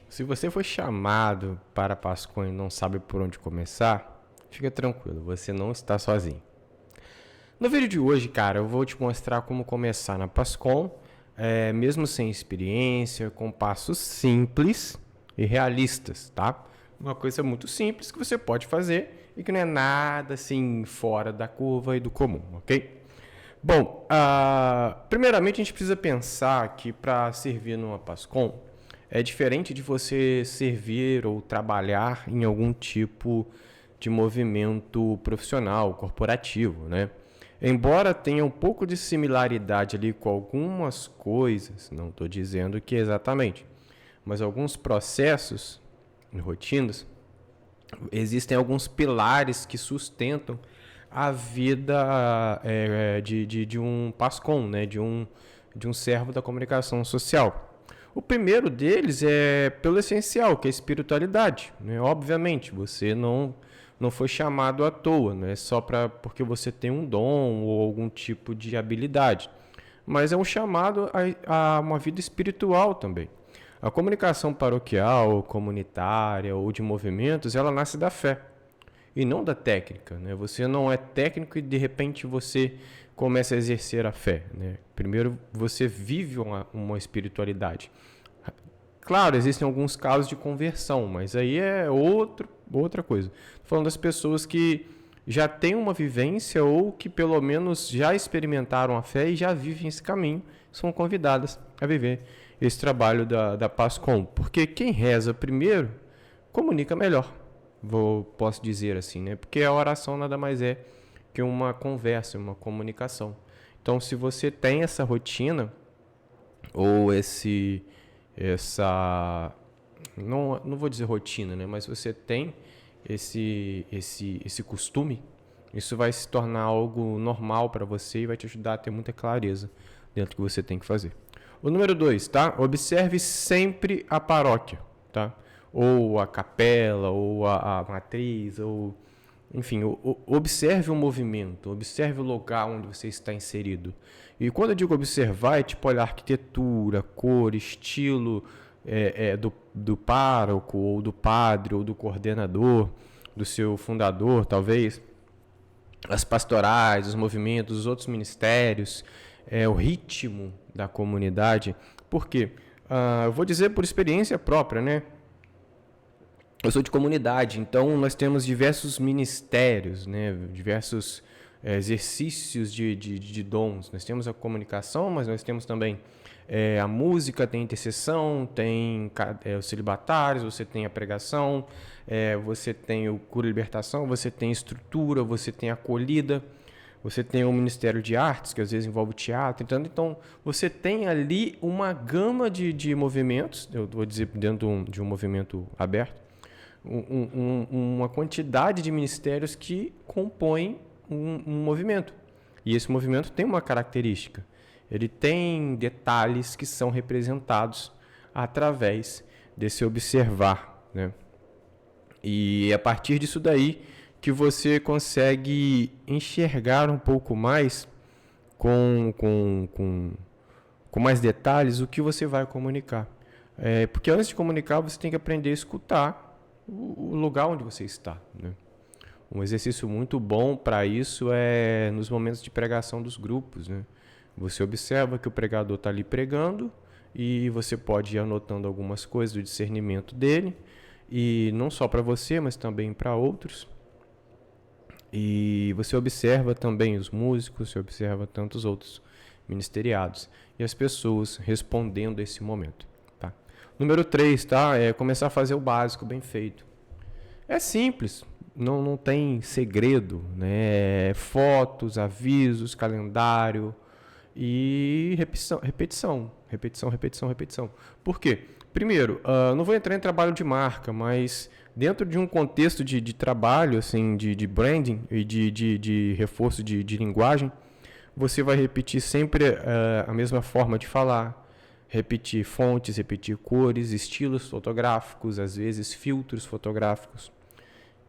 Se você foi chamado para a Pascom e não sabe por onde começar, fica tranquilo, você não está sozinho. No vídeo de hoje, cara, eu vou te mostrar como começar na Pascom, mesmo sem experiência, com passos simples e realistas, tá? Uma coisa muito simples que você pode fazer e que não é nada assim fora da curva e do comum, ok? Bom, primeiramente a gente precisa pensar que para servir numa Pascom é diferente de você servir ou trabalhar em algum tipo de movimento profissional, corporativo, né? Embora tenha um pouco de similaridade ali com algumas coisas, não estou dizendo que exatamente, mas alguns processos e rotinas, existem alguns pilares que sustentam a vida de um PASCOM, né? De um servo da comunicação social. O primeiro deles é pelo essencial, que é a espiritualidade, né? Obviamente, você não foi chamado à toa, não é só porque você tem um dom ou algum tipo de habilidade, mas é um chamado a uma vida espiritual também. A comunicação paroquial, comunitária ou de movimentos, ela nasce da fé e não da técnica, né? Você não é técnico e de repente você começa a exercer a fé, né? Primeiro você vive uma espiritualidade. Claro, existem alguns casos de conversão, mas aí é outra coisa. Tô falando das pessoas que já têm uma vivência ou que pelo menos já experimentaram a fé e já vivem esse caminho, são convidadas a viver esse trabalho da Pascom. Porque quem reza primeiro comunica melhor, posso dizer assim, né? Porque a oração nada mais é que uma conversa, uma comunicação. Então, se você tem essa rotina ou essa não vou dizer rotina, né? Mas você tem esse costume, isso vai se tornar algo normal para você e vai te ajudar a ter muita clareza dentro do que você tem que fazer. O número 2, tá? Observe sempre a paróquia, tá? Ou a capela, ou a matriz, ou enfim, observe o movimento, observe o lugar onde você está inserido. E quando eu digo observar, é tipo olhar arquitetura, cor, estilo do pároco, ou do padre, ou do coordenador, do seu fundador, talvez, as pastorais, os movimentos, os outros ministérios, o ritmo da comunidade. Por quê? Eu vou dizer por experiência própria, né? Eu sou de comunidade, então nós temos diversos ministérios, né? Diversos exercícios de dons. Nós temos a comunicação, mas nós temos também a música, tem intercessão, tem os celibatários, você tem a pregação, você tem o cura e libertação, você tem estrutura, você tem acolhida, você tem o Ministério de Artes, que às vezes envolve teatro. Então você tem ali uma gama de movimentos, eu vou dizer dentro de um movimento aberto, uma quantidade de ministérios que compõem um movimento. E esse movimento tem uma característica. Ele tem detalhes que são representados através desse observar, né? E é a partir disso daí que você consegue enxergar um pouco mais com mais detalhes o que você vai comunicar. Porque antes de comunicar, você tem que aprender a escutar o lugar onde você está, né? Um exercício muito bom para isso é nos momentos de pregação dos grupos, né? Você observa que o pregador está ali pregando e você pode ir anotando algumas coisas do discernimento dele, e não só para você, mas também para outros. E você observa também os músicos, você observa tantos outros ministeriados e as pessoas respondendo a esse momento. Tá? Número 3, tá? É começar a fazer o básico bem feito. É simples, não tem segredo, né? Fotos, avisos, calendário e repetição. Por quê? Primeiro, não vou entrar em trabalho de marca, mas dentro de um contexto de trabalho, assim, de branding e de reforço de linguagem, você vai repetir sempre a mesma forma de falar, repetir fontes, repetir cores, estilos fotográficos, às vezes filtros fotográficos.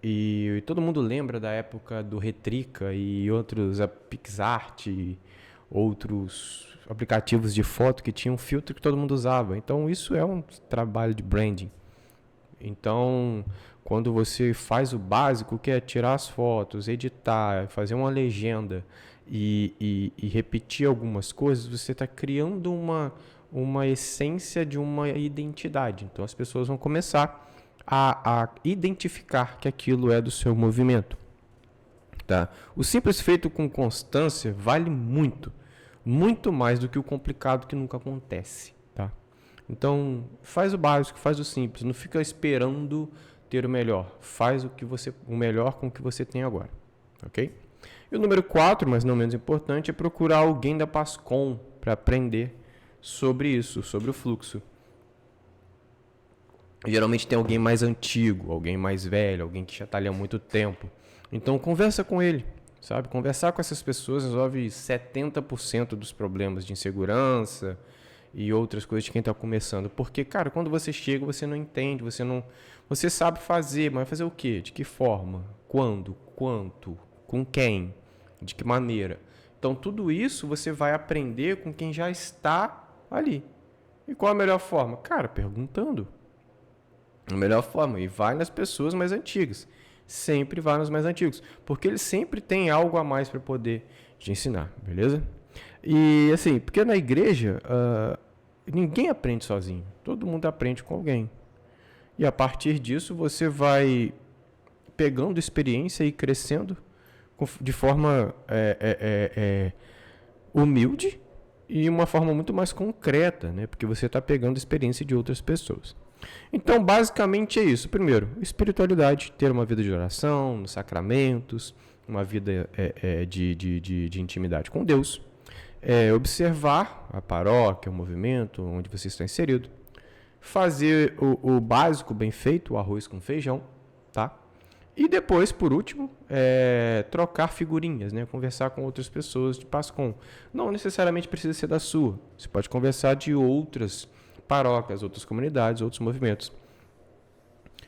E todo mundo lembra da época do Retrica e outros, a PixArt e outros aplicativos de foto que tinham filtro que todo mundo usava. Então isso é um trabalho de branding. Então, quando você faz o básico, que é tirar as fotos, editar, fazer uma legenda e repetir algumas coisas, você está criando uma essência de uma identidade. Então, as pessoas vão começar a identificar que aquilo é do seu movimento. Tá? O simples feito com constância vale muito, muito mais do que o complicado que nunca acontece. Tá? Então, faz o básico, faz o simples, não fica esperando ter o melhor. Faz o melhor com o que você tem agora. Ok? E o número 4, mas não menos importante, é procurar alguém da PASCOM para aprender sobre isso, sobre o fluxo. Geralmente tem alguém mais antigo, alguém mais velho, alguém que já está ali há muito tempo. Então, conversa com ele, sabe? Conversar com essas pessoas resolve 70% dos problemas de insegurança e outras coisas de quem está começando. Porque, cara, quando você chega, você não entende, você sabe fazer, mas fazer o quê? De que forma? Quando? Quanto? Com quem? De que maneira? Então, tudo isso você vai aprender com quem já está ali. E qual a melhor forma? Cara, perguntando. A melhor forma. E vai nas pessoas mais antigas. Sempre vai nos mais antigos. Porque eles sempre têm algo a mais para poder te ensinar. Beleza? E assim, porque na igreja, ninguém aprende sozinho. Todo mundo aprende com alguém. E a partir disso, você vai pegando experiência e crescendo de forma humilde e uma forma muito mais concreta, né? Porque você está pegando experiência de outras pessoas. Então, basicamente é isso. Primeiro, espiritualidade, ter uma vida de oração, nos sacramentos, uma vida de intimidade com Deus. Observar a paróquia, o movimento onde você está inserido. Fazer o básico bem feito, o arroz com feijão, tá? E depois, por último, trocar figurinhas, né? Conversar com outras pessoas de PASCOM. Não necessariamente precisa ser da sua. Você pode conversar de outras paróquias, outras comunidades, outros movimentos.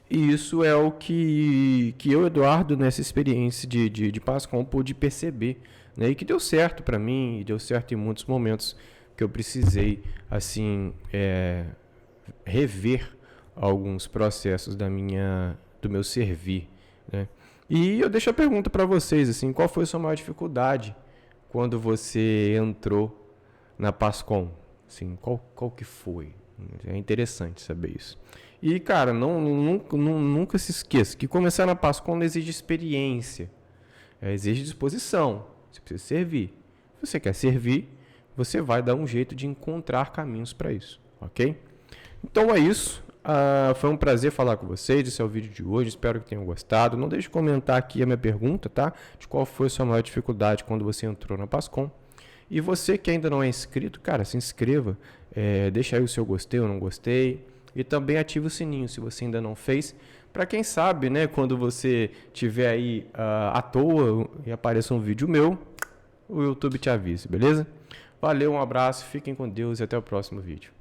E isso é o que eu, Eduardo, nessa experiência de PASCOM, pude perceber, né? E que deu certo para mim, e deu certo em muitos momentos que eu precisei, assim, rever alguns processos do meu servir, né? E eu deixo a pergunta para vocês, assim, qual foi a sua maior dificuldade quando você entrou na PASCOM? Assim, qual que foi? É interessante saber isso. E, cara, nunca se esqueça que começar na PASCOM não exige experiência, exige disposição. Você precisa servir. Se você quer servir, você vai dar um jeito de encontrar caminhos para isso, ok? Então é isso. Foi um prazer falar com vocês. Esse é o vídeo de hoje. Espero que tenham gostado. Não deixe de comentar aqui a minha pergunta, tá? De qual foi a sua maior dificuldade quando você entrou na PASCOM. E você que ainda não é inscrito, cara, se inscreva. Deixa aí o seu gostei ou não gostei. E também ative o sininho se você ainda não fez. Para quem sabe, né? Quando você estiver aí à toa e apareça um vídeo meu, o YouTube te avise, beleza? Valeu, um abraço, fiquem com Deus e até o próximo vídeo.